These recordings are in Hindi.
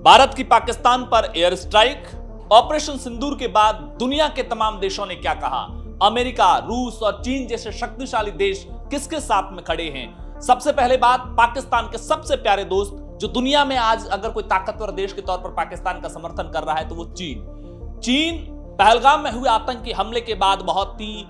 भारत की पाकिस्तान पर एयर स्ट्राइक, ऑपरेशन सिंदूर के बाद दुनिया के तमाम देशों ने क्या कहा, अमेरिका, रूस और चीन जैसे शक्तिशाली देश किसके साथ में खड़े हैं। सबसे पहले बात, पाकिस्तान के सबसे प्यारे दोस्त जो दुनिया में आज अगर कोई ताकतवर देश के तौर पर पाकिस्तान का समर्थन कर रहा है तो वो चीन पहलगाम में हुए आतंकी हमले के बाद बहुत ही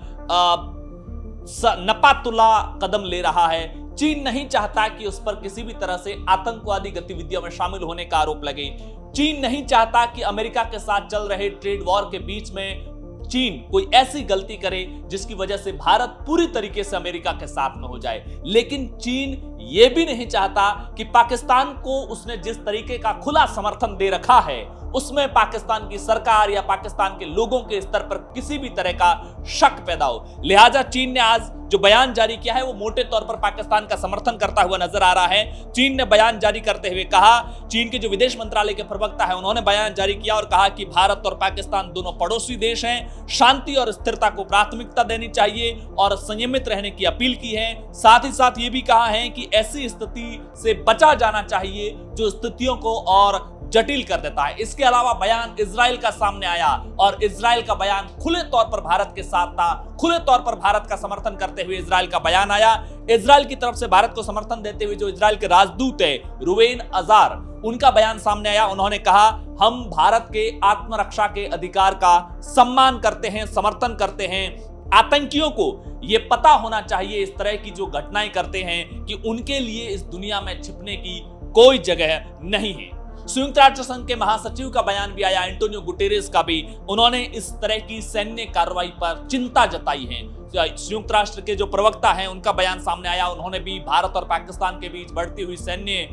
नपातुला कदम ले रहा है। चीन नहीं चाहता कि उस पर किसी भी तरह से आतंकवादी गतिविधियों में शामिल होने का आरोप लगे। चीन नहीं चाहता कि अमेरिका के साथ चल रहे ट्रेड वॉर के बीच में चीन कोई ऐसी गलती करे जिसकी वजह से भारत पूरी तरीके से अमेरिका के साथ में हो जाए। लेकिन चीन यह भी नहीं चाहता कि पाकिस्तान को उसने जिस तरीके का खुला समर्थन दे रखा है उसमें पाकिस्तान की सरकार या पाकिस्तान के लोगों के स्तर पर किसी भी तरह का शक पैदा हो। लिहाजा चीन ने आज जो बयान जारी किया है वो मोटे तौर पर पाकिस्तान का समर्थन करता हुआ नजर आ रहा है। चीन ने बयान जारी करते हुए कहा, चीन के जो विदेश मंत्रालय के प्रवक्ता है उन्होंने बयान जारी किया और कहा कि भारत और पाकिस्तान दोनों पड़ोसी देश हैं, शांति और स्थिरता को प्राथमिकता देनी चाहिए और संयमित रहने की अपील की है। साथ ही साथ ये भी कहा है कि ऐसी स्थिति से बचा जाना चाहिए जो स्थितियों को और जटिल कर देता है। इसके अलावा बयान इजराइल का सामने आया और इजराइल का बयान खुले तौर पर भारत के साथ था। खुले तौर पर भारत का समर्थन करते हुए इजराइल का बयान आया। इजराइल की तरफ से भारत को समर्थन देते हुए जो इजराइल के राजदूत है रुवेन अजार, उनका बयान सामने आया। उन्होंने कहा, हम भारत के आत्मरक्षा के अधिकार का सम्मान करते हैं, समर्थन करते हैं। आतंकियों को यह पता होना चाहिए इस तरह की जो घटनाएं करते हैं कि उनके लिए इस दुनिया में छिपने की कोई जगह नहीं है। संयुक्त राष्ट्र संघ के महासचिव का बयान भी आया, एंटोनियो गुटेरेस का भी। उन्होंने इस तरह की सैन्य कार्रवाई पर चिंता जताई है। संयुक्त राष्ट्र के जो प्रवक्ता हैं उनका बयान सामने आया, उन्होंने भी भारत और पाकिस्तान के बीच बढ़ती हुई सैन्य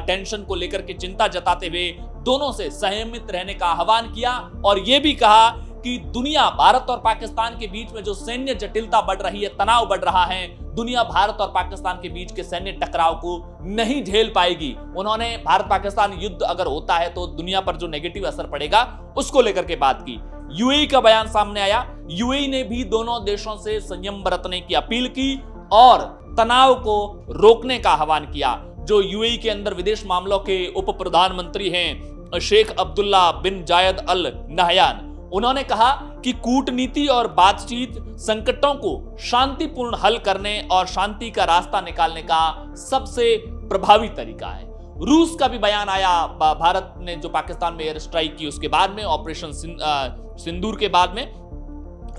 टेंशन को लेकर के चिंता जताते हुए दोनों से संयमित रहने का आह्वान किया और यह भी कहा कि दुनिया भारत और पाकिस्तान के बीच में जो सैन्य जटिलता बढ़ रही है, तनाव बढ़ रहा है, दुनिया भारत और पाकिस्तान के बीच के सैन्य टकराव को नहीं झेल पाएगी। उन्होंने भारत पाकिस्तान युद्ध अगर होता है तो दुनिया पर जो नेगेटिव असर पड़ेगा उसको लेकर के बात की। यूएई का बयान सामने आया। यूएई ने भी दोनों देशों से संयम बरतने की अपील की और तनाव को रोकने का आह्वान किया। जो यूएई के अंदर विदेश मामलों के उप प्रधानमंत्री हैं शेख अब्दुल्ला बिन जायद अल नहयान, उन्होंने कहा कि कूटनीति और बातचीत संकटों को शांतिपूर्ण हल करने और शांति का रास्ता निकालने का सबसे प्रभावी तरीका है। रूस का भी बयान आया। भारत ने जो पाकिस्तान में एयर स्ट्राइक की उसके बाद में, ऑपरेशन सिंदूर के बाद में,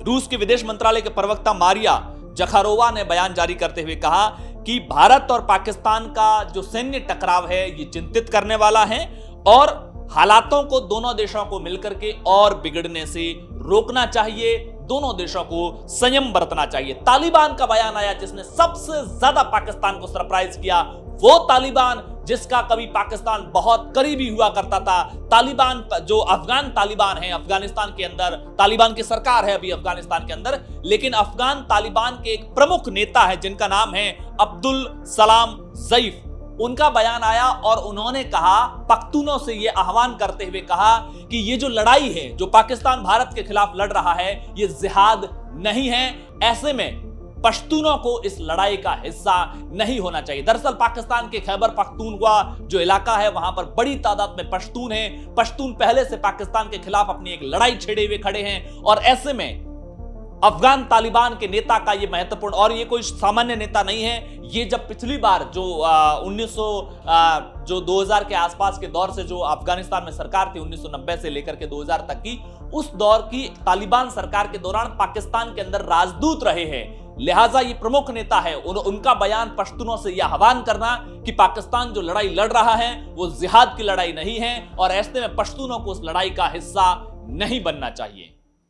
रूस के विदेश मंत्रालय के प्रवक्ता मारिया जखारोवा ने बयान जारी करते हुए कहा कि भारत और पाकिस्तान का जो सैन्य टकराव है ये चिंतित करने वाला है और हालातों को दोनों देशों को मिलकर के और बिगड़ने से रोकना चाहिए, दोनों देशों को संयम बरतना चाहिए। तालिबान का बयान आया जिसने सबसे ज्यादा पाकिस्तान को सरप्राइज किया। वो तालिबान जिसका कभी पाकिस्तान बहुत करीबी हुआ करता था, तालिबान जो अफगान तालिबान है, अफगानिस्तान के अंदर तालिबान की सरकार है अभी अफगानिस्तान के अंदर, लेकिन अफगान तालिबान के एक प्रमुख नेता है जिनका नाम है अब्दुल सलाम ज़ैफ। उनका बयान आया और उन्होंने कहा, पख्तूनों से यह आह्वान करते हुए कहा कि ये जो लड़ाई है जो पाकिस्तान भारत के खिलाफ लड़ रहा है ये जिहाद नहीं है। ऐसे में पश्तूनों को इस लड़ाई का हिस्सा नहीं होना चाहिए। दरअसल पाकिस्तान के खैबर पख्तूनख्वा जो इलाका है वहां पर बड़ी तादाद में पश्तून हैं। पश्तून पहले से पाकिस्तान के खिलाफ अपनी एक लड़ाई छेड़े हुए खड़े हैं और ऐसे में अफगान तालिबान के नेता का ये महत्वपूर्ण, और ये कोई सामान्य नेता नहीं है। ये जब पिछली बार जो 2000 के आसपास के दौर से जो अफगानिस्तान में सरकार थी 1990 से लेकर के 2000 तक की, उस दौर की तालिबान सरकार के दौरान पाकिस्तान के अंदर राजदूत रहे हैं। लिहाजा ये प्रमुख नेता है। उनका बयान पश्तूनों से यह आह्वान करना कि पाकिस्तान जो लड़ाई लड़ रहा है वो जिहाद की लड़ाई नहीं है और ऐसे में पश्तूनों को उस लड़ाई का हिस्सा नहीं बनना चाहिए।